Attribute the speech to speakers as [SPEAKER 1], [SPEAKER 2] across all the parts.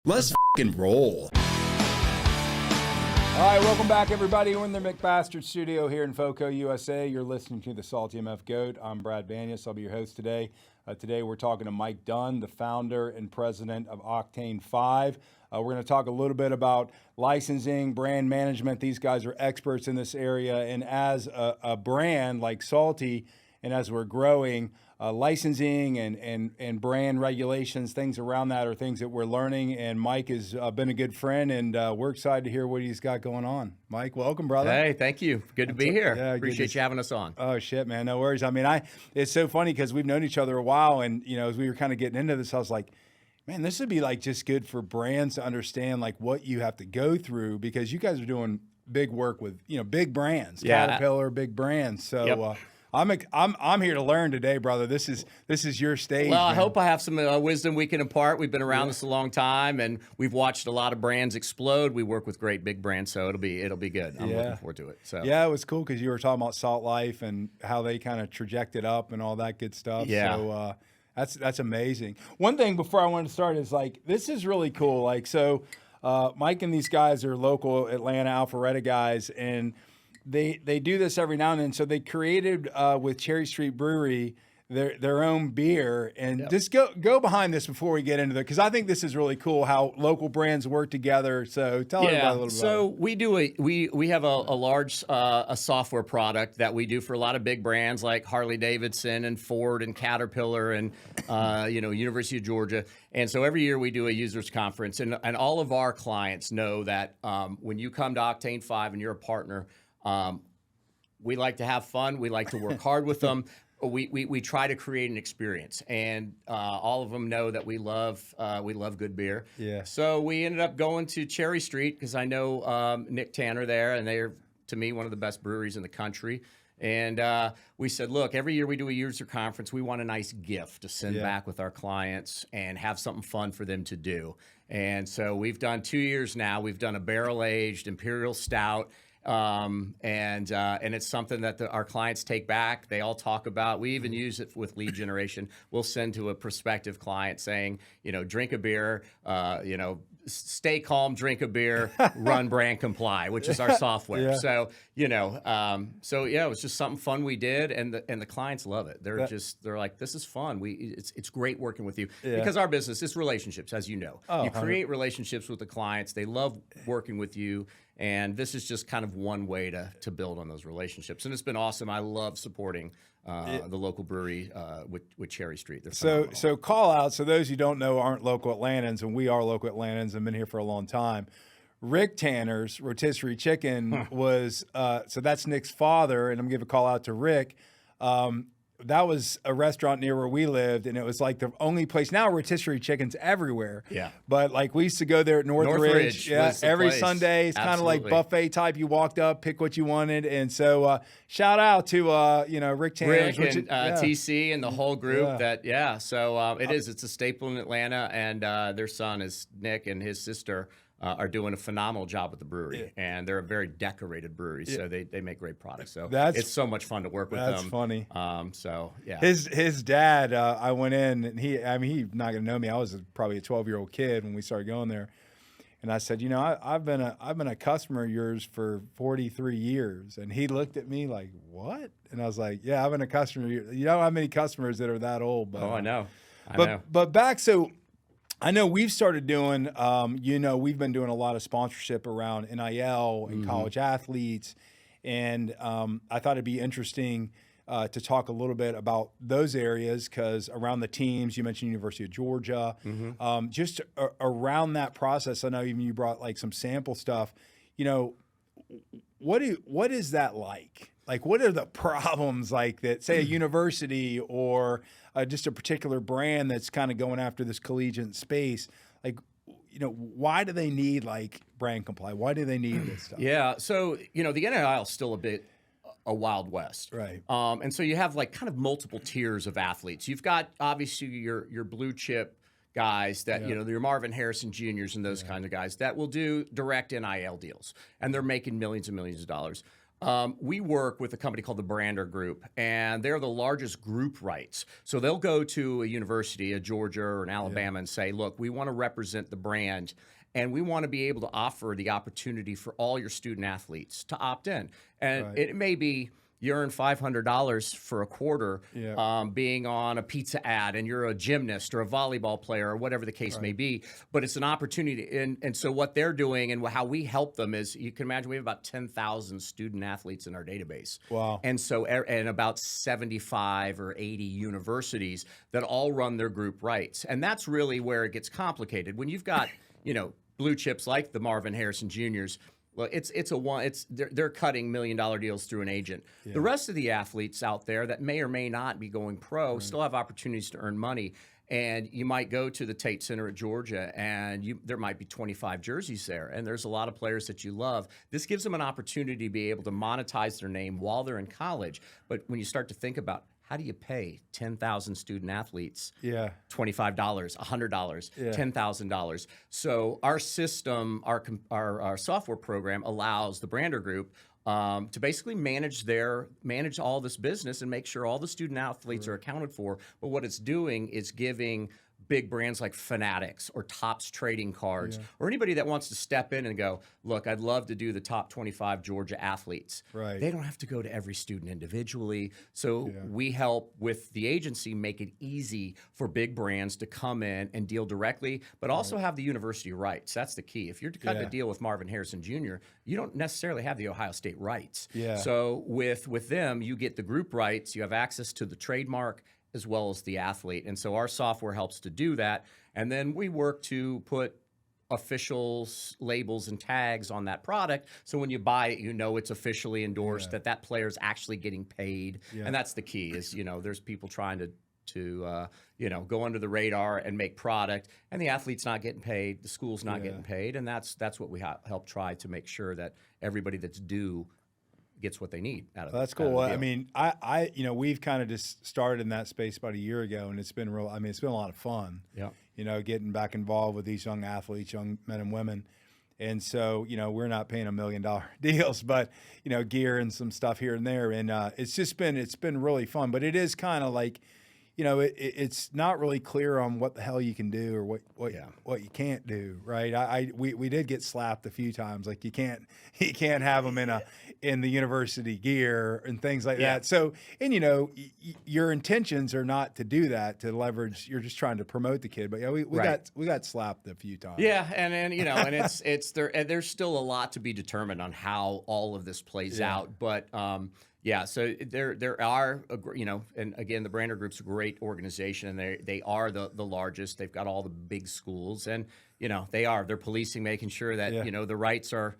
[SPEAKER 1] Let's f***ing roll.
[SPEAKER 2] All right, welcome back, everybody. We're in the McBastard studio here in Foco, USA. You're listening to the SaltyMF Goat. I'm Brad Banyas. I'll be your host today. Today we're talking to Mike Dunn, the founder and president of Octane5. We're going to talk a little bit about licensing, brand management. These guys are experts in this area. And as a brand like Salty, and as we're growing, licensing and brand regulations, things around that are things that we're learning. And Mike has been a good friend, and we're excited to hear what he's got going on. Mike, welcome, brother.
[SPEAKER 3] Hey, thank you. Good to be here.
[SPEAKER 2] Yeah,
[SPEAKER 3] appreciate you having us on.
[SPEAKER 2] Oh, shit, man. No worries. I mean, it's so funny because we've known each other a while, and, you know, as we were kind of getting into this, I was like, man, this would be like just good for brands to understand like what you have to go through, because you guys are doing big work with, you know, big brands, Caterpillar, big brands. So,
[SPEAKER 3] Yep.
[SPEAKER 2] I'm here to learn today, brother. This is your stage.
[SPEAKER 3] Well, I
[SPEAKER 2] man.
[SPEAKER 3] hope I have some wisdom we can impart. We've been around this a long time, and we've watched a lot of brands explode. We work with great big brands, so it'll be good. I'm looking forward to it. So
[SPEAKER 2] yeah, it was cool because you were talking about Salt Life and how they kind of trajected up and all that good stuff.
[SPEAKER 3] Yeah.
[SPEAKER 2] So that's amazing. One thing before I wanted to start is like, this is really cool. Like, so Mike and these guys are local Atlanta Alpharetta guys, and they do this every now and then. So they created with Cherry Street Brewery their own beer, and just go behind this before we get into it, because I think this is really cool how local brands work together. So tell everybody a little bit.
[SPEAKER 3] So
[SPEAKER 2] about it.
[SPEAKER 3] we do we have a large a software product that we do for a lot of big brands like Harley Davidson and Ford and Caterpillar and University of Georgia. And so every year we do a users conference, and all of our clients know that when you come to Octane5 and you're a partner, we like to have fun. We like to work hard with them. We try to create an experience, and all of them know that we love good beer.
[SPEAKER 2] Yeah.
[SPEAKER 3] So we ended up going to Cherry Street because I know Nick Tanner there, and they're, to me, one of the best breweries in the country. And we said, look, every year we do a user conference. We want a nice gift to send back with our clients and have something fun for them to do. And so we've done 2 years now. We've done a barrel-aged Imperial Stout. And it's something that our clients take back. They all talk about. We even use it with lead generation. We'll send to a prospective client saying, drink a beer, stay calm, drink a beer, run brand comply, which is our software.
[SPEAKER 2] Yeah.
[SPEAKER 3] So, it was just something fun we did, and the clients love it. They're like, this is fun. It's great working with you, because our business is relationships, as you know. You create relationships with the clients. They love working with you. And this is just kind of one way to build on those relationships. And it's been awesome. I love supporting the local brewery with Cherry Street. They're
[SPEAKER 2] So call out. So those you don't know aren't local Atlantans, and we are local Atlantans and been here for a long time. Rick Tanner's Rotisserie Chicken was, so that's Nick's father, and I'm going to give a call out to Rick. That was a restaurant near where we lived, and it was like the only place. Now rotisserie chicken's everywhere.
[SPEAKER 3] Yeah.
[SPEAKER 2] But like we used to go there at Northridge. Every
[SPEAKER 3] place.
[SPEAKER 2] Sunday. It's kind of like buffet type. You walked up, pick what you wanted. And so shout out to Rick Tanner.
[SPEAKER 3] Rick and TC and the whole group. So it is. It's a staple in Atlanta, and their son is Nick, and his sister are doing a phenomenal job with the brewery, and they're a very decorated brewery, so they make great products. So it's so much fun to work with them.
[SPEAKER 2] That's funny. His dad, I went in, and he's not gonna know me. I was probably a 12-year-old kid when we started going there, and I said, I've been a customer of yours for 43 years, and he looked at me like, what? And I was like, yeah, I've been a customer of yours. You don't have many customers that are that old, but
[SPEAKER 3] I know.
[SPEAKER 2] But back so. I know we've started doing, we've been doing a lot of sponsorship around NIL and college athletes. And I thought it'd be interesting to talk a little bit about those areas, because around the teams, you mentioned University of Georgia, just around that process. I know even you brought like some sample stuff. What is that like? Like, what are the problems like that, say, a university or just a particular brand that's kind of going after this collegiate space? Like, why do they need like brand comply? Why do they need this stuff?
[SPEAKER 3] Yeah. So, the NIL is still a Wild West.
[SPEAKER 2] Right.
[SPEAKER 3] And so you have like kind of multiple tiers of athletes. You've got obviously your blue chip guys that, your Marvin Harrison Juniors and those kinds of guys that will do direct NIL deals, and they're making millions and millions of dollars. We work with a company called the Brander Group, and they're the largest group rights. So they'll go to a university, a Georgia or an Alabama, and say, look, we want to represent the brand, and we want to be able to offer the opportunity for all your student athletes to opt in. And it may be you earn $500 for a quarter being on a pizza ad, and you're a gymnast or a volleyball player or whatever the case may be, but it's an opportunity. And so what they're doing and how we help them is, you can imagine we have about 10,000 student athletes in our database.
[SPEAKER 2] Wow.
[SPEAKER 3] And so, and about 75 or 80 universities that all run their group rights. And that's really where it gets complicated. When you've got, blue chips like the Marvin Harrison Jr.'s, well, they're cutting $1 million deals through an agent. Yeah. The rest of the athletes out there that may or may not be going pro still have opportunities to earn money. And you might go to the Tate Center at Georgia, and there might be 25 jerseys there, and there's a lot of players that you love. This gives them an opportunity to be able to monetize their name while they're in college. But when you start to think about, how do you pay 10,000 student athletes $25, $100, $10,000? So our system, our software program allows the Brander Group to basically manage all this business and make sure all the student athletes are accounted for. But what it's doing is giving big brands like Fanatics or Topps Trading Cards or anybody that wants to step in and go, look, I'd love to do the top 25 Georgia athletes.
[SPEAKER 2] Right.
[SPEAKER 3] They don't have to go to every student individually. So we help with the agency make it easy for big brands to come in and deal directly, but also have the university rights. That's the key. If you're cutting a deal with Marvin Harrison Jr., you don't necessarily have the Ohio State rights.
[SPEAKER 2] Yeah.
[SPEAKER 3] So with them, you get the group rights, you have access to the trademark, as well as the athlete. And so our software helps to do that. And then we work to put official labels and tags on that product. So when you buy it, it's officially endorsed, that player's actually getting paid. Yeah. And that's the key is, there's people trying to go under the radar and make product, and the athlete's not getting paid, the school's not getting paid. And that's what we help try to make sure that everybody that's due gets what they need out of it.
[SPEAKER 2] That's cool. I mean, we've kind of just started in that space about a year ago, and it's been it's been a lot of fun. Yeah. Getting back involved with these young athletes, young men and women. And so, we're not paying $1 million deals, but, gear and some stuff here and there. And it's been really fun, but it is kind of like, it's not really clear on what the hell you can do or what you can't do, right? We did get slapped a few times, like you can't have them in the university gear and things like that. So, and your intentions are not to do that, to leverage. You're just trying to promote the kid. But we got slapped a few times.
[SPEAKER 3] Yeah, and it's there's still a lot to be determined on how all of this plays out, but. So there are, and again, the Brander Group's a great organization, and they are the largest. They've got all the big schools, and they're policing, making sure that the rights are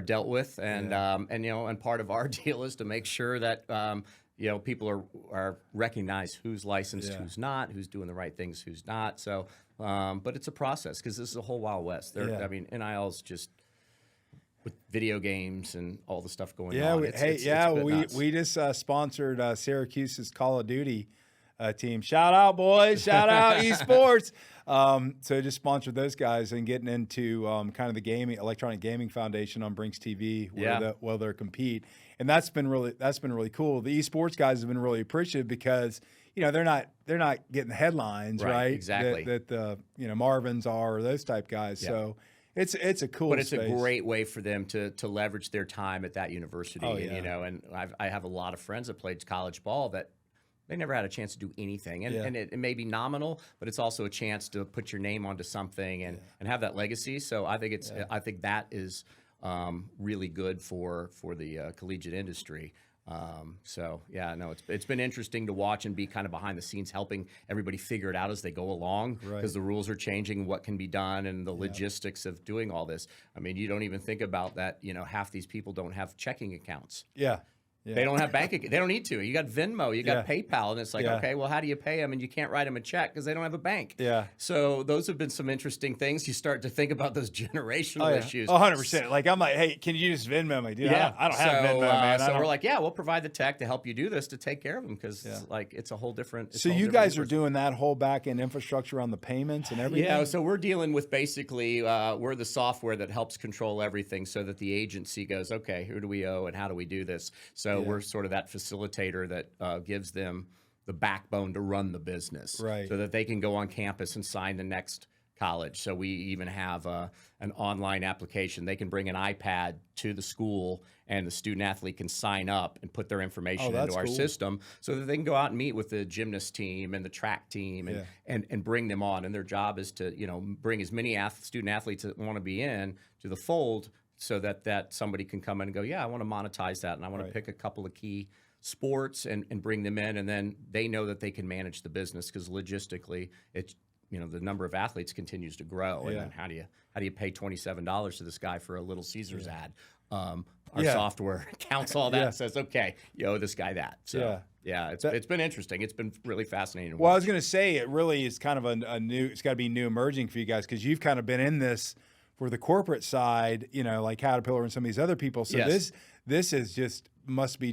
[SPEAKER 3] dealt with, and and part of our deal is to make sure that people are recognized who's licensed, who's not, who's doing the right things, who's not. So, but it's a process because this is a whole Wild West. I mean, NIL is just. With video games and all the stuff going on.
[SPEAKER 2] We just sponsored Syracuse's Call of Duty team. Shout out, boys. Shout out, esports. So just sponsored those guys and getting into kind of the electronic gaming foundation on Brinks TV where they compete. And that's been really cool. The esports guys have been really appreciative because they're not getting the headlines, right?
[SPEAKER 3] Exactly.
[SPEAKER 2] That the Marvins are, or those type guys. Yeah. So it's a cool
[SPEAKER 3] But it's
[SPEAKER 2] space.
[SPEAKER 3] a great way for them to leverage their time at that university.
[SPEAKER 2] Oh,
[SPEAKER 3] and, and I have a lot of friends that played college ball that they never had a chance to do anything. And it may be nominal, but it's also a chance to put your name onto something and have that legacy. So I think that is really good for the collegiate industry. It's been interesting to watch and be kind of behind the scenes, helping everybody figure it out as they go along, because the rules are changing, what can be done, and the logistics of doing all this. I mean, you don't even think about that. Half these people don't have checking accounts.
[SPEAKER 2] Yeah.
[SPEAKER 3] They don't have bank account. They don't need to. You got Venmo, you got
[SPEAKER 2] Yeah.
[SPEAKER 3] PayPal, and it's like,
[SPEAKER 2] Yeah.
[SPEAKER 3] okay, well, how do you pay them? And you can't write them a check because they don't have a bank.
[SPEAKER 2] Yeah.
[SPEAKER 3] So those have been some interesting things. You start to think about those generational issues.
[SPEAKER 2] 100%. Like, I'm like, hey, can you just Venmo me? Dude,
[SPEAKER 3] Yeah,
[SPEAKER 2] I don't have Venmo, man.
[SPEAKER 3] So we're like, yeah, we'll provide the tech to help you do this to take care of them because like it's a whole different.
[SPEAKER 2] So you guys are doing that whole back end infrastructure on the payments and everything?
[SPEAKER 3] Yeah, so we're dealing with basically we're the software that helps control everything, so that the agency goes, okay, who do we owe and how do we do this? So we're sort of that facilitator that gives them the backbone to run the business,
[SPEAKER 2] Right.
[SPEAKER 3] so that they can go on campus and sign the next college. So we even have an online application. They can bring an iPad to the school, and the student athlete can sign up and put their information into our system, so that they can go out and meet with the gymnast team and the track team and bring them on. And their job is to bring as many student athletes that want to be in to the fold, so that somebody can come in and go, yeah, I want to monetize that, and I want to pick a couple of key sports and bring them in, and then they know that they can manage the business, because logistically it's the number of athletes continues to grow. And then how do you pay $27 to this guy for a Little Caesars ad? Our software counts all that and says, okay, you owe this guy that. So it's been interesting. It's been really fascinating.
[SPEAKER 2] Well, I was going to say, it really is kind of a new, it's got to be new emerging for you guys, because you've kind of been in this for the corporate side, like Caterpillar and some of these other people. So this is must be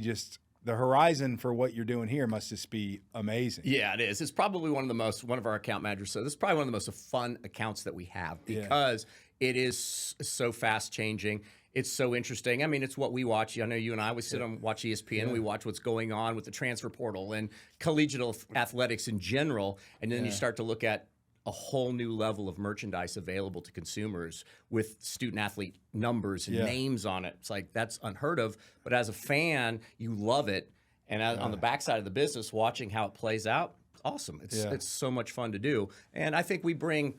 [SPEAKER 2] the horizon for what you're doing here must just be amazing.
[SPEAKER 3] Yeah, it is. It's probably one of our account managers. So this is probably one of the most fun accounts that we have, because it is so fast changing. It's so interesting. I mean, it's what we watch. I know you and I would sit and watch ESPN. We watch what's going on with the transfer portal and collegiate athletics in general. And then you start to look at a whole new level of merchandise available to consumers with student athlete numbers and names on it. It's like, that's unheard of. But as a fan, you love it. And on the backside of the business, watching how it plays out, awesome. It's so much fun to do. And I think we bring,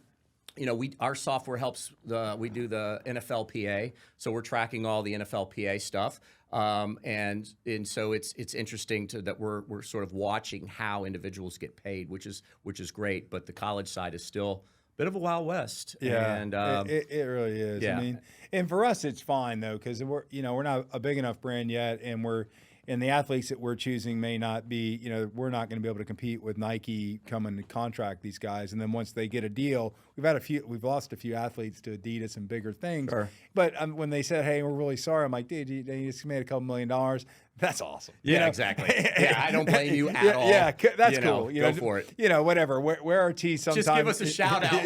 [SPEAKER 3] our software helps. We do the NFLPA, so we're tracking all the NFLPA stuff. And so it's interesting that we're sort of watching how individuals get paid, which is great. But the college side is still a bit of a Wild West.
[SPEAKER 2] Yeah,
[SPEAKER 3] and
[SPEAKER 2] it really is.
[SPEAKER 3] Yeah.
[SPEAKER 2] I mean, and for us, it's fine though, because we're not a big enough brand yet, and the athletes that we're choosing may not be, we're not going to be able to compete with Nike coming to contract these guys. And then once they get a deal, we've lost a few athletes to Adidas and bigger things. Sure. But when they said, hey, we're really sorry, I'm like, dude, you just made a couple $1 million. That's awesime.
[SPEAKER 3] Yeah, exactly. Yeah, I don't blame you at all.
[SPEAKER 2] Yeah, that's cool.
[SPEAKER 3] Go for it.
[SPEAKER 2] Whatever. Wear our tee sometimes.
[SPEAKER 3] Just give us a shout out.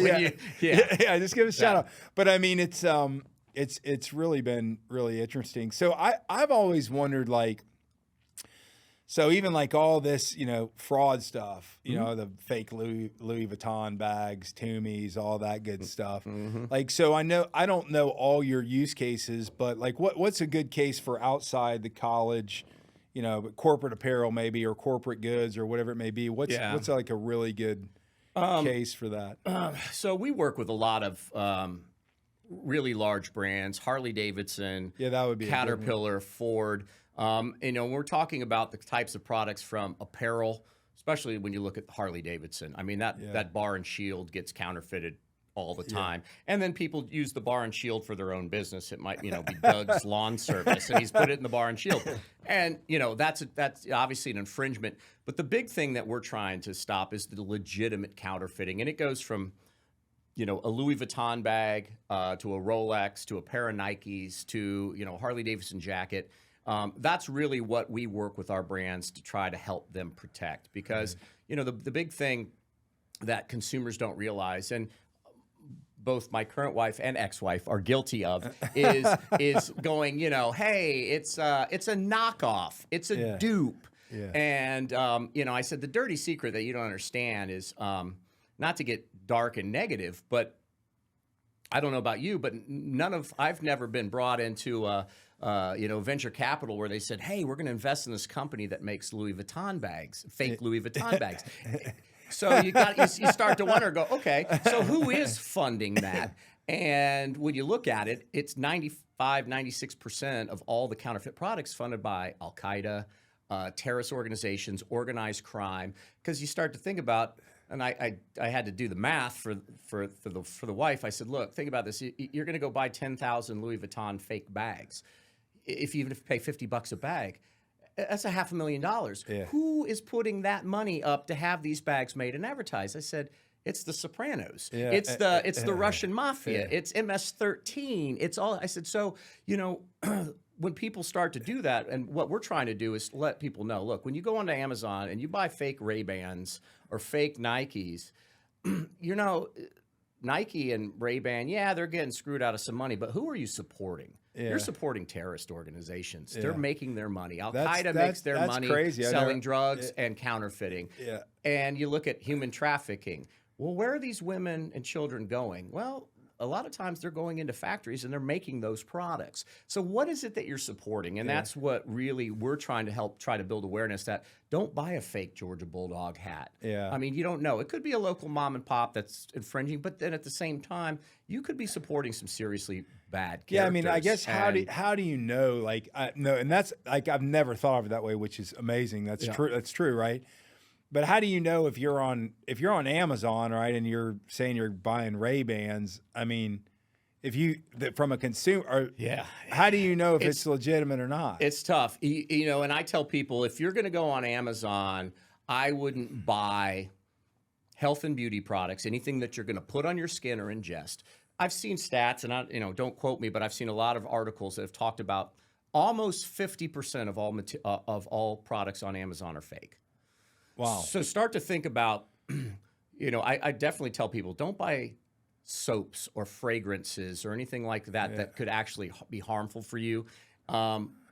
[SPEAKER 2] Just give us a shout out. But I mean, it's really been really interesting. So I've always wondered, like, so even like all this, fraud stuff, the fake Louis Vuitton bags, Toomies, all that good stuff. Like, so I don't know all your use cases, but like what's a good case for outside the college, corporate apparel maybe, or corporate goods or whatever it may be? What's like a really good case for that?
[SPEAKER 3] So we work with a lot of really large brands, Harley Davidson,
[SPEAKER 2] that would be
[SPEAKER 3] Caterpillar, Ford. We're talking about the types of products from apparel, especially when you look at Harley Davidson. I mean, that bar and shield gets counterfeited all the time. And then people use the bar and shield for their own business. It might, be Doug's lawn service, and he's put it in the bar and shield. And, that's obviously an infringement. But the big thing that we're trying to stop is the legitimate counterfeiting. And it goes from, a Louis Vuitton bag to a Rolex to a pair of Nikes to, Harley Davidson jacket. That's really what we work with our brands to try to help them protect, because the big thing that consumers don't realize, and both my current wife and ex-wife are guilty of, is going, hey, it's a knockoff, it's a dupe. And I said, the dirty secret that you don't understand is, not to get dark and negative, but I don't know about you, but I've never been brought into venture capital where they said, hey, we're going to invest in this company that makes Louis Vuitton bags, fake Louis Vuitton bags. So you start to wonder, okay, so who is funding that? And when you look at it, it's 96% of all the counterfeit products funded by Al-Qaeda, terrorist organizations, organized crime, because you start to think about, and I had to do the math for the wife. I said, look, think about this. You're going to go buy 10,000 Louis Vuitton fake bags. If you even pay $50 a bag, That's $500,000.
[SPEAKER 2] Yeah.
[SPEAKER 3] Who is putting that money up to have these bags made and advertised? I said, it's the Sopranos.
[SPEAKER 2] Yeah.
[SPEAKER 3] It's the Russian mafia. It's MS-13. It's all. I said, so, you know, when people start to do that, and what we're trying to do is let people know, look, when you go onto Amazon and you buy fake Ray-Bans or fake Nikes, you know, Nike and Ray-Ban, yeah, they're getting screwed out of some money, but who are you supporting?
[SPEAKER 2] Yeah.
[SPEAKER 3] You're supporting terrorist organizations.
[SPEAKER 2] Yeah.
[SPEAKER 3] They're making their money.
[SPEAKER 2] That's
[SPEAKER 3] Al-Qaeda makes their money
[SPEAKER 2] crazy.
[SPEAKER 3] selling drugs and counterfeiting.
[SPEAKER 2] Yeah.
[SPEAKER 3] And you look at human trafficking. Well, where are these women and children going? Well, a lot of times they're going into factories and they're making those products. So what is it that you're supporting? And that's what really we're trying to help try to build awareness that don't buy a fake Georgia Bulldog hat.
[SPEAKER 2] Yeah.
[SPEAKER 3] I mean, you don't know. It could be a local mom and pop that's infringing, but then at the same time, you could be supporting some seriously bad characters.
[SPEAKER 2] Yeah, I mean, I guess how do you know? Like, no, and that's like I've never thought of it that way, which is amazing. That's true. That's true, right? But how do you know if you're on Amazon, right, and you're saying you're buying Ray-Bans? I mean, from a consumer, how do you know if it's legitimate or not?
[SPEAKER 3] It's tough, you know. And I tell people, if you're going to go on Amazon, I wouldn't buy health and beauty products, anything that you're going to put on your skin or ingest. I've seen stats, and don't quote me, but I've seen a lot of articles that have talked about almost 50% of all products on Amazon are fake.
[SPEAKER 2] Wow.
[SPEAKER 3] So start to think about, you know, I definitely tell people, don't buy soaps or fragrances or anything like that that could actually be harmful for you.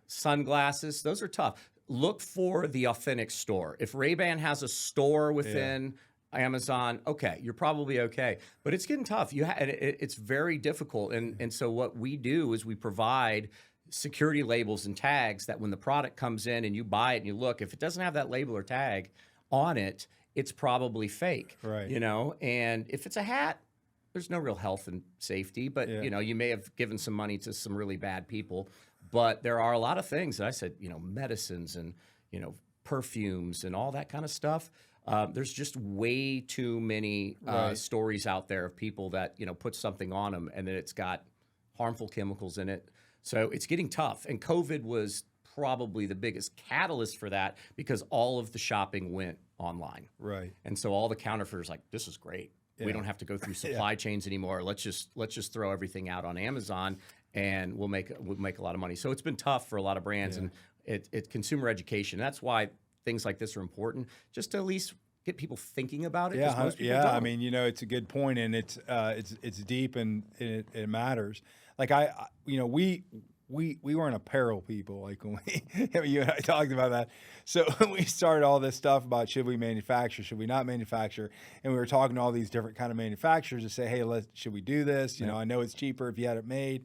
[SPEAKER 3] Sunglasses, those are tough. Look for the authentic store. If Ray-Ban has a store within Amazon, okay, you're probably okay. But it's getting tough. It's very difficult. And so what we do is we provide security labels and tags that when the product comes in and you buy it and you look, if it doesn't have that label or tag on it, it's probably fake.
[SPEAKER 2] Right.
[SPEAKER 3] You know, and if it's a hat, there's no real health and safety, but you know, you may have given some money to some really bad people. But there are a lot of things that I said, you know, medicines and, you know, perfumes and all that kind of stuff. There's just way too many stories out there of people that, you know, put something on them and then it's got harmful chemicals in it. So it's getting tough. And COVID was probably the biggest catalyst for that because all of the shopping went online.
[SPEAKER 2] Right.
[SPEAKER 3] And so all the counterfeiters like, this is great. We don't have to go through supply chains anymore. Let's just throw everything out on Amazon and we'll make a lot of money. So it's been tough for a lot of brands and it's consumer education. That's why things like this are important, just to at least get people thinking about it. Most people don't.
[SPEAKER 2] I mean, you know, it's a good point, and it's deep and it matters. Like we weren't apparel people. Like when you and I talked about that. So when we started all this stuff about should we manufacture, should we not manufacture, and we were talking to all these different kind of manufacturers to say, hey, should we do this? You know, I know it's cheaper if you had it made.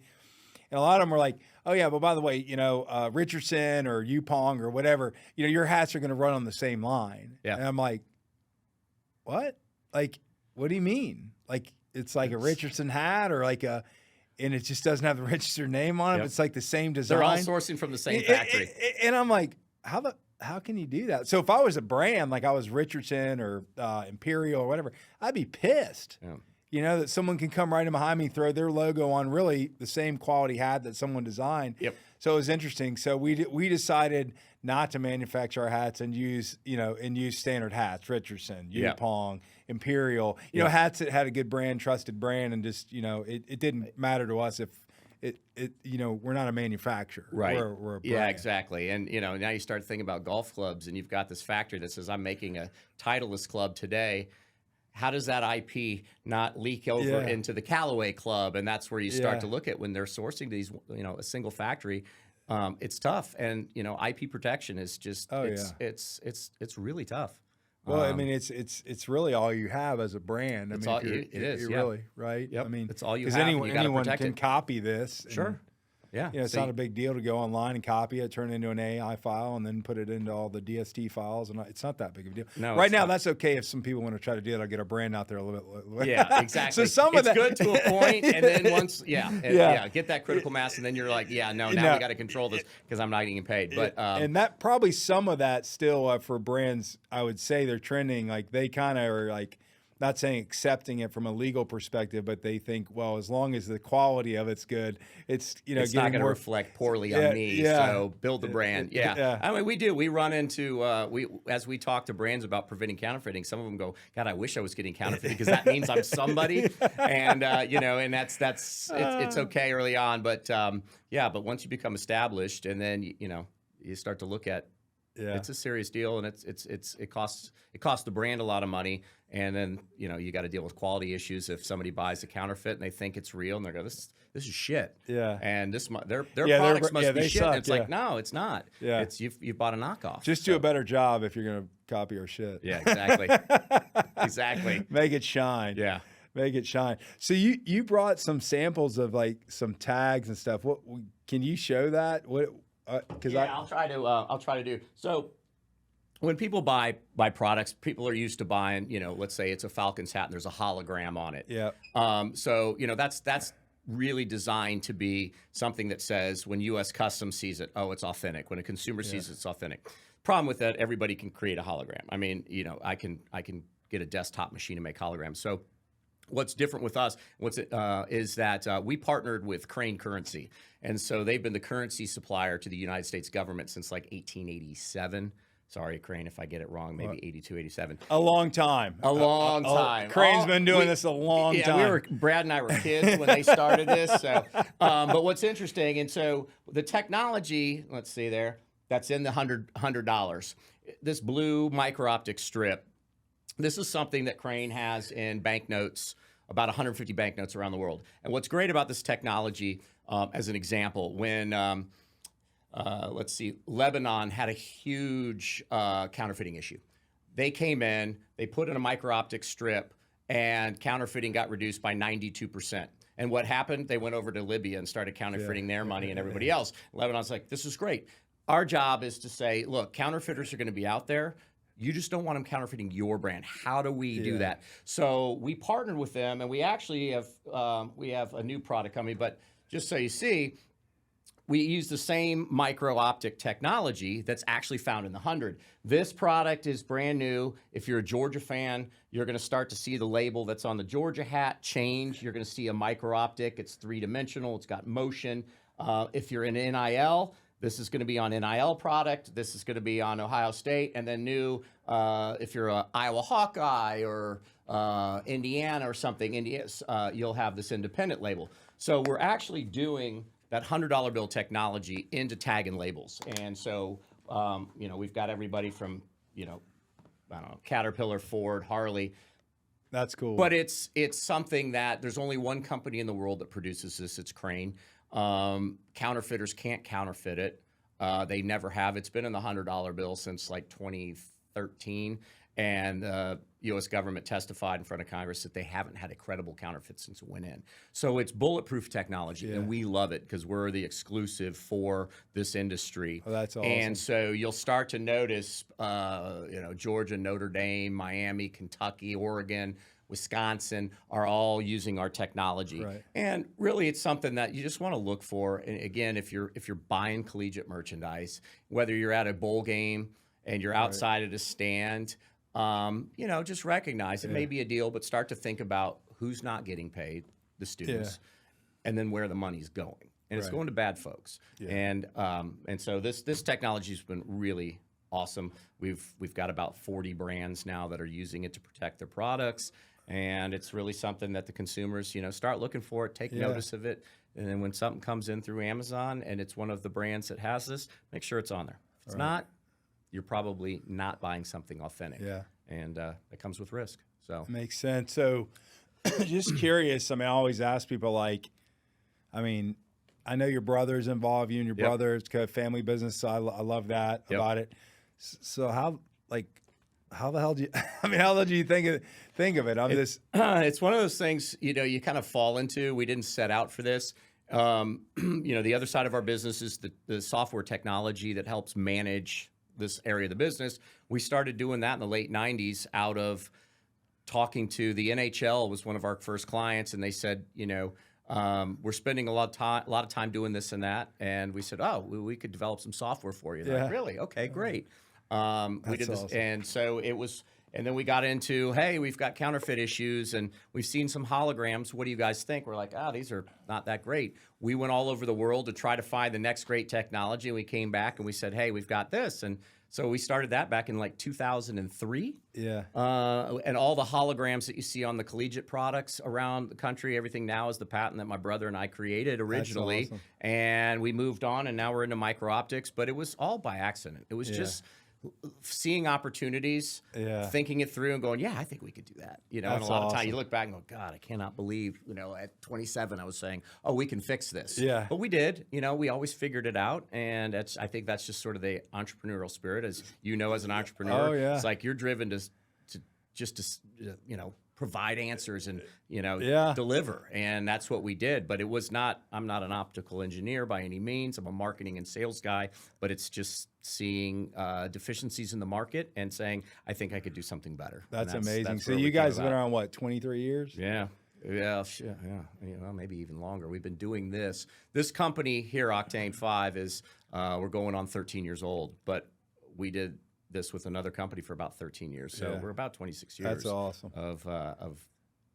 [SPEAKER 2] And a lot of them were like, oh, yeah, but by the way, you know, Richardson or Yupong or whatever, you know, your hats are going to run on the same line. Yeah. And I'm like, what? Like, what do you mean? Like, it's like a Richardson hat or like and it just doesn't have the Richardson name on it. It's like the same design.
[SPEAKER 3] They're all sourcing from the same factory.
[SPEAKER 2] And I'm like, how can you do that? So if I was a brand, like I was Richardson or Imperial or whatever, I'd be pissed. Yeah. You know, that someone can come right in behind me, throw their logo on really the same quality hat that someone designed. Yep. So it was interesting. So we decided not to manufacture our hats and use standard hats, Richardson, Yupong, Imperial, you know, hats that had a good brand, trusted brand, and just, you know, it didn't matter to us if it you know, we're not a manufacturer.
[SPEAKER 3] Right.
[SPEAKER 2] We're a brand.
[SPEAKER 3] Yeah, exactly. And, you know, now you start thinking about golf clubs and you've got this factory that says, I'm making a Titleist club today. How does that IP not leak over into the Callaway club? And that's where you start to look at when they're sourcing these, you know, a single factory. It's tough, and you know, IP protection is just it's really tough.
[SPEAKER 2] Well, I mean, it's really all you have as a brand. I mean,
[SPEAKER 3] it is
[SPEAKER 2] really right.
[SPEAKER 3] Yep.
[SPEAKER 2] I mean,
[SPEAKER 3] it's all you have.
[SPEAKER 2] Because anyone can copy this.
[SPEAKER 3] Sure. Yeah,
[SPEAKER 2] you know, it's not a big deal to go online and copy it, turn it into an AI file, and then put it into all the DST files, and it's not that big of a deal. No, right now, that's okay if some people want to try to do it. I'll get a brand out there a little bit.
[SPEAKER 3] Yeah, exactly.
[SPEAKER 2] So
[SPEAKER 3] it's good to a point, and then once, get that critical mass, and then you're like, now we got to control this because I'm not getting paid. But
[SPEAKER 2] and that probably some of that still for brands, I would say they're trending like they kind of are like. not saying accepting it from a legal perspective, but they think, well, as long as the quality of it's good, it's
[SPEAKER 3] it's not going to reflect poorly on me. So build the brand. I mean, we do. We run into as we talk to brands about preventing counterfeiting. Some of them go, God, I wish I was getting counterfeited because that means I'm somebody. And and that's it's okay early on, but but once you become established, and then you start to look at. Yeah. It's a serious deal, and it costs the brand a lot of money, and then you got to deal with quality issues if somebody buys a counterfeit and they think it's real and they're going, this is shit. Yeah. And their products must be shit. And it's like, no, it's not. Yeah. It's you've bought a knockoff.
[SPEAKER 2] Just do a better job if you're going to copy our shit.
[SPEAKER 3] Yeah, exactly. Exactly.
[SPEAKER 2] Make it shine.
[SPEAKER 3] Yeah.
[SPEAKER 2] Make it shine. So you brought some samples of like some tags and stuff. What can you show that? What?
[SPEAKER 3] I'll try to do. So when people buy products, people are used to buying, let's say it's a Falcons hat and there's a hologram on it.
[SPEAKER 2] Yeah.
[SPEAKER 3] So that's really designed to be something that says when U.S. Customs sees it, oh, it's authentic. When a consumer sees it, it's authentic. Problem with that, everybody can create a hologram. I mean, I can get a desktop machine to make holograms. So what's different with us is that we partnered with Crane Currency. And so they've been the currency supplier to the United States government since like 1887. Sorry, Crane, if I get it wrong, maybe 82, 87.
[SPEAKER 2] A long time.
[SPEAKER 3] A long time.
[SPEAKER 2] Crane's been doing this a long time.
[SPEAKER 3] Brad and I were kids when they started this. So, but what's interesting, and so the technology, let's see there, that's in the $100. This blue micro-optic strip, this is something that Crane has in banknotes, about 150 banknotes around the world. And what's great about this technology, as an example, when, let's see, Lebanon had a huge counterfeiting issue. They came in, they put in a micro-optic strip, and counterfeiting got reduced by 92%. And what happened? They went over to Libya and started counterfeiting their money and everybody else. Lebanon's like, this is great. Our job is to say, look, counterfeiters are going to be out there. You just don't want them counterfeiting your brand. How do we do that? So we partnered with them, and we actually have a new product coming. But just so you see, we use the same micro-optic technology that's actually found in the 100. This product is brand new. If you're a Georgia fan, you're going to start to see the label that's on the Georgia hat change. You're going to see a micro-optic. It's three-dimensional. It's got motion. If you're in NIL, this is going to be on NIL product. This is going to be on Ohio State. And then new, if you're a Iowa Hawkeye or Indiana or something, you'll have this independent label. So we're actually doing that $100 bill technology into tag and labels. And so, we've got everybody from, I don't know, Caterpillar, Ford, Harley.
[SPEAKER 2] That's cool.
[SPEAKER 3] But it's something that there's only one company in the world that produces this. It's Crane. Counterfeiters can't counterfeit it. They never have. It's been in the $100 bill since like 2013. And the U.S. government testified in front of Congress that they haven't had a credible counterfeit since it went in. So it's bulletproof technology, and we love it because we're the exclusive for this industry.
[SPEAKER 2] Oh, that's awesome.
[SPEAKER 3] And so you'll start to notice, Georgia, Notre Dame, Miami, Kentucky, Oregon, Wisconsin are all using our technology.
[SPEAKER 2] Right.
[SPEAKER 3] And really, it's something that you just want to look for. And again, if you're buying collegiate merchandise, whether you're at a bowl game and you're outside at a stand, just recognize it may be a deal, but start to think about who's not getting paid, the students, and then where the money's going. And it's going to bad folks. Yeah. And so this technology has been really awesome. We've got about 40 brands now that are using it to protect their products. And it's really something that the consumers, start looking for it, take notice of it. And then when something comes in through Amazon and it's one of the brands that has this, make sure it's on there. If it's not, you're probably not buying something authentic. Yeah. And it comes with risk. So
[SPEAKER 2] makes sense. So just curious, I always ask people I know your brother's involved, you and your brother, it's kind of family business, so I love that about it. So how the hell do you, how do you think of it?
[SPEAKER 3] It's one of those things, you kind of fall into. We didn't set out for this. The other side of our business is the software technology that helps manage this area of the business. We started doing that in the late 90s out of talking to the NHL was one of our first clients, and they said, we're spending a lot of time doing this and that, and we said, we could develop some software for you. Like, really? Okay, great. We did this, awesome. And so it was And then we got into, hey, we've got counterfeit issues and we've seen some holograms. What do you guys think? We're like, these are not that great. We went all over the world to try to find the next great technology. And we came back and we said, hey, we've got this. And so we started that back in like 2003.
[SPEAKER 2] Yeah.
[SPEAKER 3] And all the holograms that you see on the collegiate products around the country, everything now is the patent that my brother and I created originally.
[SPEAKER 2] That's awesome.
[SPEAKER 3] And we moved on and now we're into micro optics, but it was all by accident. It was just seeing opportunities, thinking it through and going, I think we could do that. You know, and a lot of times you look back and go, God, I cannot believe, at 27, I was saying, we can fix this.
[SPEAKER 2] Yeah.
[SPEAKER 3] But we did, we always figured it out. And I think that's just sort of the entrepreneurial spirit, as as an entrepreneur.
[SPEAKER 2] Oh, yeah.
[SPEAKER 3] It's like you're driven to provide answers and, deliver. And that's what we did. But it was not, I'm not an optical engineer by any means. I'm a marketing and sales guy, but it's just seeing deficiencies in the market and saying, I think I could do something better.
[SPEAKER 2] That's amazing. So you guys have been around, what, 23 years?
[SPEAKER 3] Yeah. Yeah, maybe even longer. We've been doing this. This company here, Octane5, is, we're going on 13 years old, but we did this with another company for about 13 years. So we're about 26 years.
[SPEAKER 2] That's awesome.
[SPEAKER 3] Of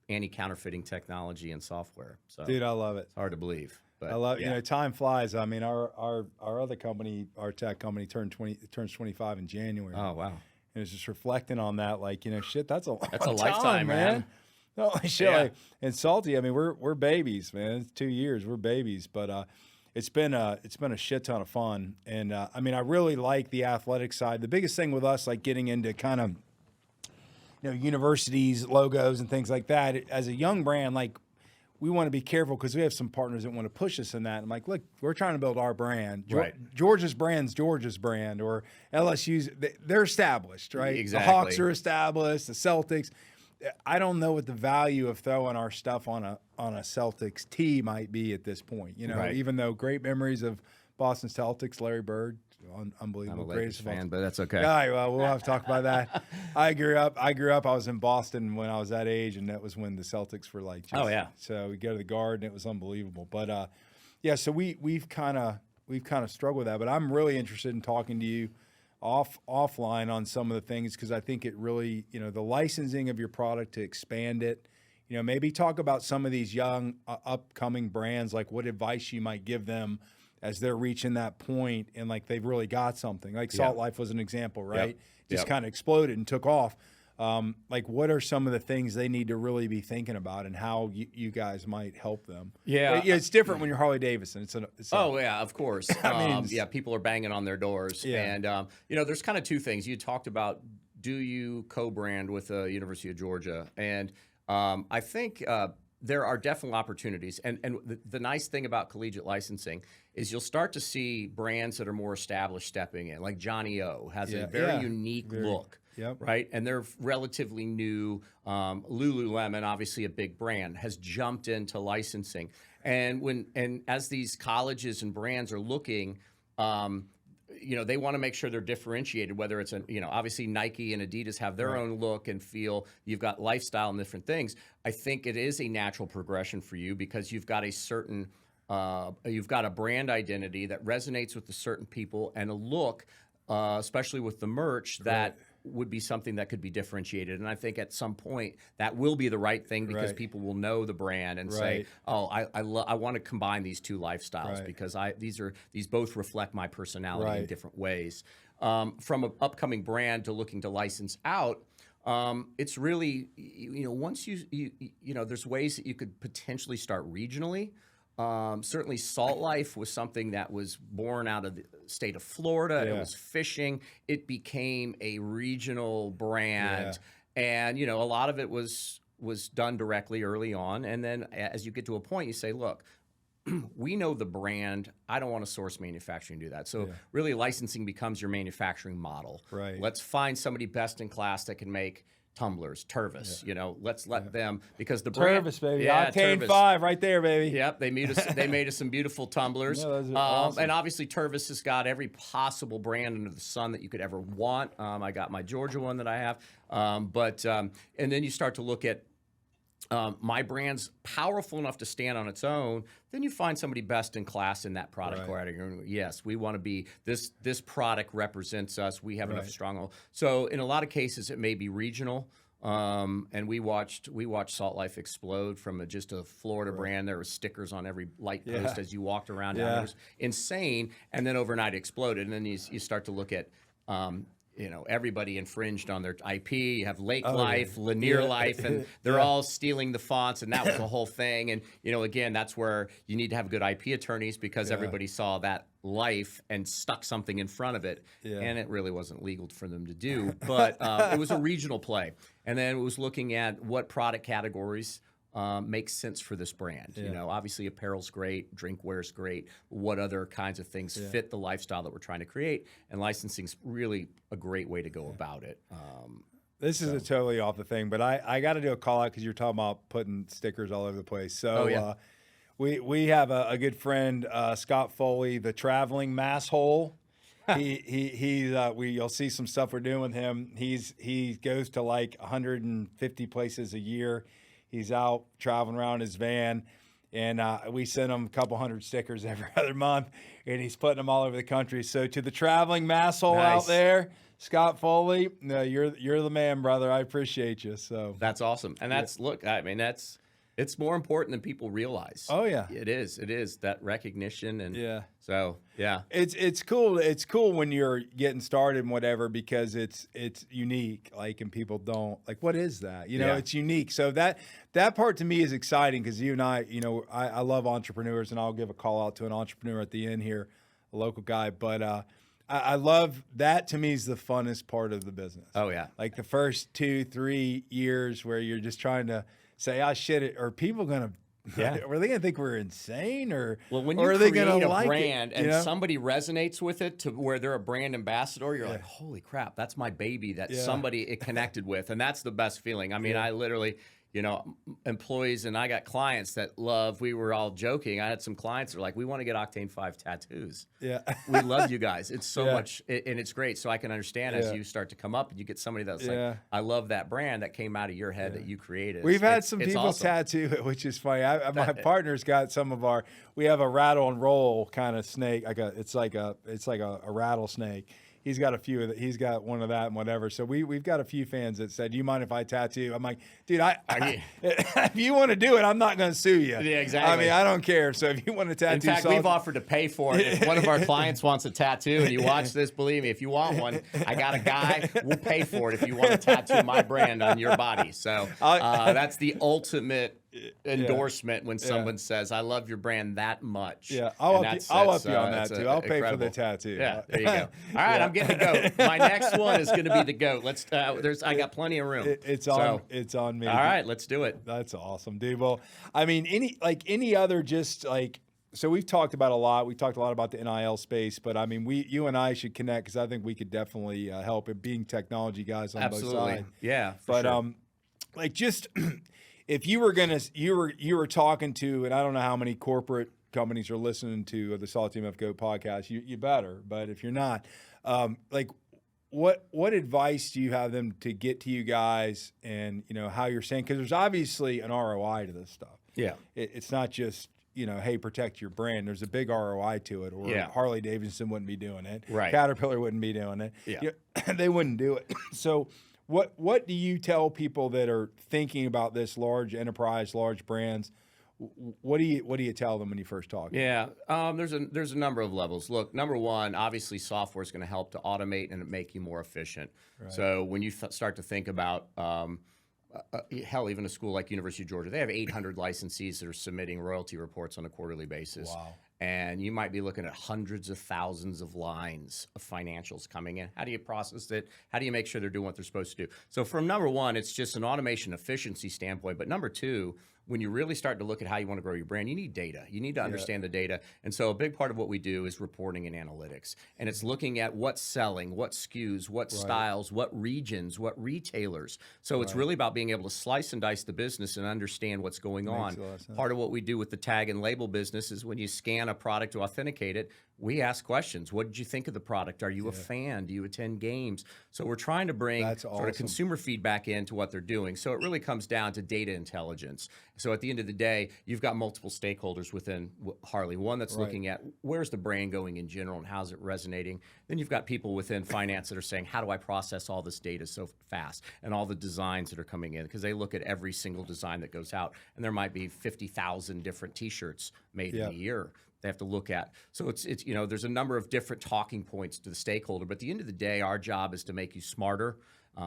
[SPEAKER 3] anti-counterfeiting technology and software. So
[SPEAKER 2] dude, I love it.
[SPEAKER 3] It's hard to believe. But
[SPEAKER 2] I love time flies. I mean, our other company, our tech company, turns 25 in January.
[SPEAKER 3] Oh wow!
[SPEAKER 2] And it's just reflecting on that, like shit. That's a
[SPEAKER 3] lifetime, man.
[SPEAKER 2] Holy shit! Like, and Salty. I mean, we're babies, man. It's 2 years. We're babies, but it's been a shit ton of fun. And I mean, I really like the athletic side. The biggest thing with us, like getting into kind of universities, logos, and things like that. As a young brand, like, we want to be careful because we have some partners that want to push us in that. I'm like, look, we're trying to build our brand.
[SPEAKER 3] Right.
[SPEAKER 2] Georgia's brand's Georgia's brand, or LSU's, they're established, right?
[SPEAKER 3] Exactly.
[SPEAKER 2] The Hawks are established, the Celtics. I don't know what the value of throwing our stuff on a Celtics tee might be at this point.
[SPEAKER 3] Right.
[SPEAKER 2] Even though great memories of Boston Celtics, Larry Bird, unbelievable,
[SPEAKER 3] I'm a Lakers fan, but that's okay.
[SPEAKER 2] Yeah, well, we'll have to talk about that. I grew up. I was in Boston when I was that age, and that was when the Celtics were like, So we go to the Garden. It was unbelievable. But so we've kind of struggled with that. But I'm really interested in talking to you offline on some of the things, because I think it really, the licensing of your product to expand it. Maybe talk about some of these young upcoming brands, like what advice you might give them as they're reaching that point and like they've really got something. Like Salt Life was an example, right? Just kind of exploded and took off. Like, what are some of the things they need to really be thinking about, and how you guys might help them?
[SPEAKER 3] Yeah,
[SPEAKER 2] it's different when you're Harley Davidson.
[SPEAKER 3] Of course. People are banging on their doors, and there's kind of two things. You talked about, do you co-brand with the University of Georgia, and I think there are definitely opportunities. And the nice thing about collegiate licensing is you'll start to see brands that are more established stepping in, like Johnny O has a very unique look. Right, and they're relatively new. Lululemon, obviously a big brand, has jumped into licensing, and as these colleges and brands are looking, they want to make sure they're differentiated. Whether it's obviously Nike and Adidas have their own look and feel. You've got lifestyle and different things. I think it is a natural progression for you because you've got a certain. You've got a brand identity that resonates with the certain people, and a look, especially with the merch, that would be something that could be differentiated. And I think at some point that will be the right thing, because people will know the brand and say, oh, I want to combine these two lifestyles because these both reflect my personality in different ways. From an upcoming brand to looking to license out, it's really, once there's ways that you could potentially start regionally. Certainly Salt Life was something that was born out of the state of Florida. It was fishing. It became a regional brand. And, a lot of it was done directly early on. And then as you get to a point, you say, look, we know the brand. I don't want to source manufacturing to do that. So really licensing becomes your manufacturing model.
[SPEAKER 2] Right.
[SPEAKER 3] Let's find somebody best in class that can make tumblers, Tervis, let's let them, because the brand,
[SPEAKER 2] Tervis, baby, Octane5 right there, baby.
[SPEAKER 3] Yep, they made us some beautiful tumblers.
[SPEAKER 2] Those are awesome.
[SPEAKER 3] And obviously Tervis has got every possible brand under the sun that you could ever want. I got my Georgia one that I have, and then you start to look at my brand's powerful enough to stand on its own, then you find somebody best in class in that product category. Yes, we want to be this product represents us. We have enough stronghold. So in a lot of cases, it may be regional. And we watched Salt Life explode from just a Florida brand. There were stickers on every light post as you walked around. It was insane. And then overnight it exploded. And then you start to look at everybody infringed on their IP. You have Lake Life, Lanier Life, and they're all stealing the fonts, and that was the whole thing. And, again, that's where you need to have good IP attorneys because everybody saw that life and stuck something in front of it, and it really wasn't legal for them to do. But it was a regional play. And then it was looking at what product categories makes sense for this brand. Obviously apparel's great, drinkware's great. What other kinds of things fit the lifestyle that we're trying to create? And licensing's really a great way to go about it.
[SPEAKER 2] This is a totally off the thing, but I got to do a call out because you're talking about putting stickers all over the place. So we have a good friend, Scott Foley, the traveling mass hole. You'll see some stuff we're doing with him. He goes to like 150 places a year. He's out traveling around his van, and we send him a couple hundred stickers every other month, and he's putting them all over the country. So to the traveling masshole out there, Scott Foley, no, you're the man, brother. I appreciate you. So
[SPEAKER 3] that's awesome, and that's look. I mean, it's more important than people realize.
[SPEAKER 2] Oh yeah,
[SPEAKER 3] it is. It is that recognition, and so
[SPEAKER 2] it's cool. It's cool when you're getting started and whatever because it's unique. Like, and people don't like, what is that? It's unique. So that part to me is exciting because you and I, I love entrepreneurs, and I'll give a call out to an entrepreneur at the end here, a local guy, but. I love that. To me is the funnest part of the business.
[SPEAKER 3] Oh yeah,
[SPEAKER 2] like the first 2-3 years where you're just trying to say, "Ah, shit," are people gonna? Are they gonna think we're insane, or
[SPEAKER 3] when you
[SPEAKER 2] are
[SPEAKER 3] create
[SPEAKER 2] they gonna
[SPEAKER 3] a
[SPEAKER 2] like
[SPEAKER 3] brand
[SPEAKER 2] it,
[SPEAKER 3] and somebody resonates with it to where they're a brand ambassador? You're like, "Holy crap, that's my baby that somebody it connected with," and that's the best feeling. I mean, I literally. Employees and I got clients that love, we were all joking. I had some clients that were like, we want to get Octane5 tattoos.
[SPEAKER 2] Yeah.
[SPEAKER 3] We love you guys. It's so much, and it's great. So I can understand as you start to come up and you get somebody that's like, I love that brand that came out of your head that you created.
[SPEAKER 2] We've had some people tattoo it, which is funny. My partner's got some of we have a rattle and roll kind of snake. It's like a rattlesnake. He's got a few of that. He's got one of that and whatever. So we've got a few fans that said, "Do you mind if I tattoo?" I'm like, "Dude, if you want to do it, I'm not going to sue you."
[SPEAKER 3] Yeah, exactly.
[SPEAKER 2] I mean, I don't care. So if you want to tattoo,
[SPEAKER 3] in fact, we've offered to pay for it. If one of our clients wants a tattoo, and you watch this, believe me, if you want one, I got a guy. We'll pay for it if you want to tattoo my brand on your body. So that's the ultimate endorsement when someone says, "I love your brand that much."
[SPEAKER 2] Yeah, I'll up you on that too. I'll pay for the tattoo.
[SPEAKER 3] Yeah, there you go. All right, I'm getting the goat. My next one is going to be the goat. Let's. I got plenty of room.
[SPEAKER 2] It's on me.
[SPEAKER 3] All right, let's do it.
[SPEAKER 2] That's awesome, dude. Well, I mean, any other just like. So we've talked about a lot. We talked a lot about the NIL space, but I mean, you and I should connect because I think we could definitely help it. Being technology guys on both sides.
[SPEAKER 3] Yeah,
[SPEAKER 2] but
[SPEAKER 3] sure.
[SPEAKER 2] Like just. If you were talking to, and I don't know how many corporate companies are listening to the SaltyMF Goat podcast, you better. But if you're not, like, what advice do you have them to get to you guys, and how you're saying, because there's obviously an ROI to this stuff. Yeah, it's not just hey, protect your brand. There's a big ROI to it, or Harley Davidson wouldn't be doing it. Right, Caterpillar wouldn't be doing it. Yeah, they wouldn't do it. So. What do you tell people that are thinking about this large enterprise, large brands? What do you tell them when you first talk?
[SPEAKER 3] Yeah, there's a number of levels. Look, number one, obviously software is going to help to automate and make you more efficient. Right. So when you start to think about hell, even a school like University of Georgia, they have 800 licensees that are submitting royalty reports on a quarterly basis. Wow. And you might be looking at hundreds of thousands of lines of financials coming in. How do you process it? How do you make sure they're doing what they're supposed to do? So from number one, it's just an automation efficiency standpoint. But number two, when you really start to look at how you want to grow your brand, you need data. You need to understand the data. And so a big part of what we do is reporting and analytics. And it's looking at what's selling, what SKUs, what styles, what regions, what retailers. So it's really about being able to slice and dice the business and understand what's going on. Part of what we do with the tag and label business is when you scan a product to authenticate it, we ask questions. What did you think of the product? Are you a fan? Do you attend games? So we're trying to bring sort of consumer feedback into what they're doing. So it really comes down to data intelligence. So at the end of the day, you've got multiple stakeholders within Harley. One that's looking at where's the brand going in general and how's it resonating. Then you've got people within finance that are saying, how do I process all this data so fast and all the designs that are coming in? Because they look at every single design that goes out, and there might be 50,000 different T-shirts made in a year they have to look at. So it's there's a number of different talking points to the stakeholder, but at the end of the day, our job is to make you smarter,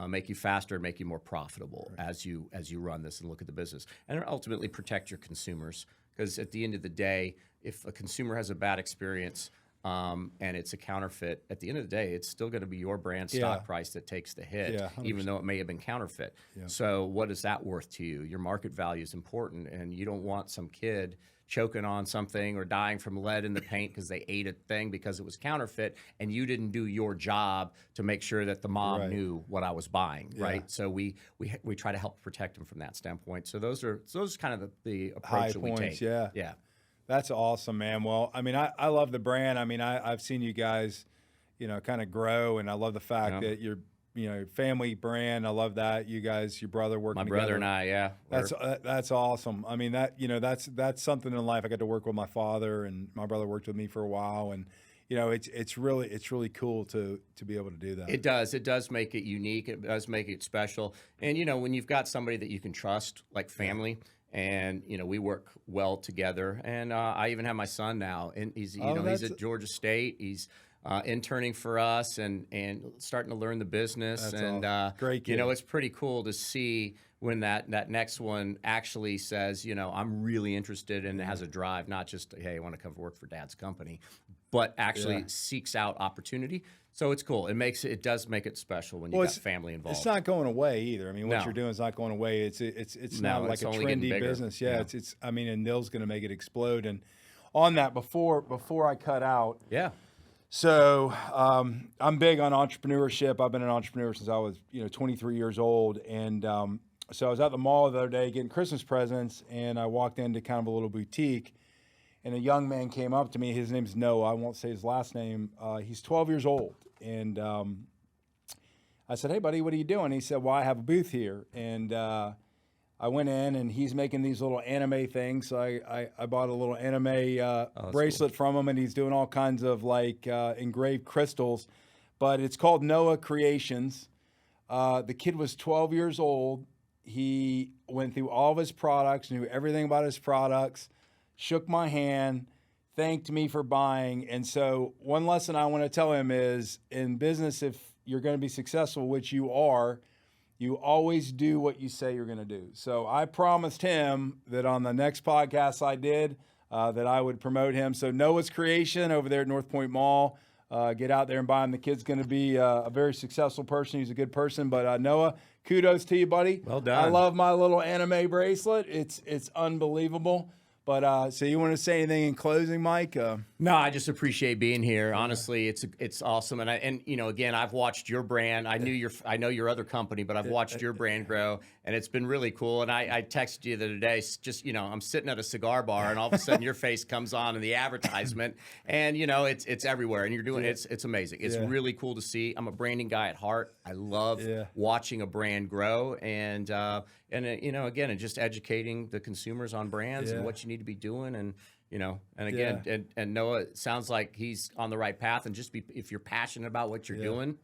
[SPEAKER 3] make you faster, make you more profitable as you run this and look at the business, and ultimately protect your consumers. Because at the end of the day, if a consumer has a bad experience and it's a counterfeit, at the end of the day, it's still going to be your brand stock price that takes the hit, even though it may have been counterfeit. So what is that worth to you? Your market value is important, and you don't want some kid choking on something or dying from lead in the paint because they ate a thing because it was counterfeit, and you didn't do your job to make sure that the mom knew what I was buying, right? So we try to help protect them from that standpoint. So those are kind of the approach that we take. Yeah.
[SPEAKER 2] That's awesome, man. Well, I mean, I love the brand. I mean, I've seen you guys, kind of grow, and I love the fact that you're, family brand. I love that. You guys, your brother working together.
[SPEAKER 3] My brother and I,
[SPEAKER 2] That's awesome. I mean, that's something in life. I got to work with my father, and my brother worked with me for a while, and it's really cool to be able to do that.
[SPEAKER 3] It does make it unique. It does make it special. And when you've got somebody that you can trust, like family, and we work well together. And I even have my son now, and he's he's at Georgia State. He's interning for us and starting to learn the business.
[SPEAKER 2] That's great kid.
[SPEAKER 3] It's pretty cool to see when that next one actually says, I'm really interested and has a drive, not just, hey, I want to come work for dad's company, but actually seeks out opportunity. So it's cool. It does make it special when you got family involved.
[SPEAKER 2] It's not going away either. I mean, what you're doing is not going away. It's now like a trendy business. Yeah. I mean, and Nil's going to make it explode. And on that, before I cut out.
[SPEAKER 3] Yeah.
[SPEAKER 2] So I'm big on entrepreneurship. I've been an entrepreneur since I was 23 years old, and so I was at the mall the other day getting Christmas presents, and I walked into kind of a little boutique, and a young man came up to me. His name's Noah. I won't say his last name. He's 12 years old, and I said, "Hey, buddy, what are you doing?" He said, "Well, I have a booth here," and I went in, and he's making these little anime things. So I bought a little anime bracelet from him, and he's doing all kinds of like engraved crystals. But it's called Noah Creations. The kid was 12 years old. He went through all of his products, knew everything about his products, shook my hand, thanked me for buying. And so one lesson I want to tell him is, in business, if you're going to be successful, which you are, you always do what you say you're going to do. So I promised him that on the next podcast I did, that I would promote him. So Noah's Creation over there at North Point Mall. Get out there and buy him. The kid's going to be a very successful person. He's a good person. But Noah, kudos to you, buddy.
[SPEAKER 3] Well done.
[SPEAKER 2] I love my little anime bracelet. It's unbelievable. But so you want to say anything in closing, Mike?
[SPEAKER 3] No, I just appreciate being here. Honestly, it's awesome. And again, I've watched your brand. I know your other company, but I've watched your brand grow, and it's been really cool. And I texted you the other day, just I'm sitting at a cigar bar, and all of a sudden your face comes on in the advertisement, and it's everywhere, and you're doing it's amazing. It's really cool to see. I'm a branding guy at heart. I love watching a brand grow, and again, and just educating the consumers on brands and what you need to be doing, and again, and Noah, it sounds like he's on the right path, and if you're passionate about what you're doing,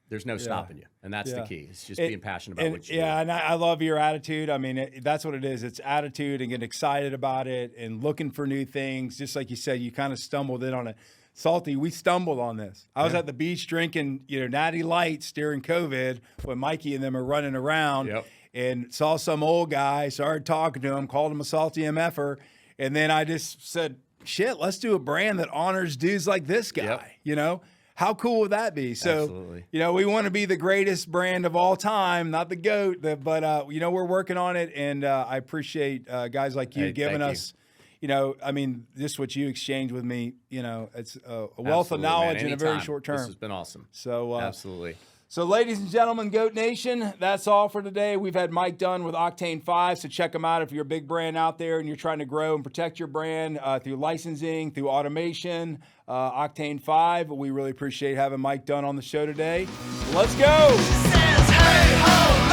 [SPEAKER 3] there's no stopping you, and that's the key. It's just being passionate about what you're doing.
[SPEAKER 2] And I love your attitude. I mean, that's what it is. It's attitude and getting excited about it and looking for new things. Just like you said, you kind of stumbled in on it. Salty, we stumbled on this. I was at the beach drinking, Natty Lights during COVID when Mikey and them are running around. And saw some old guy, started talking to him, called him a SaltyMFer, and then I just said, shit, let's do a brand that honors dudes like this guy. How cool would that be? So,
[SPEAKER 3] absolutely.
[SPEAKER 2] We want to be the greatest brand of all time, not the GOAT, but we're working on it, and I appreciate guys like you giving us, just what you exchanged with me, it's a wealth of knowledge in a very short term.
[SPEAKER 3] This has been awesome.
[SPEAKER 2] So,
[SPEAKER 3] absolutely.
[SPEAKER 2] So ladies and gentlemen, Goat Nation, that's all for today. We've had Mike Dunn with Octane5, so check him out if you're a big brand out there and you're trying to grow and protect your brand through licensing, through automation. Octane5, we really appreciate having Mike Dunn on the show today. Let's go!
[SPEAKER 1] Says, hey, ho,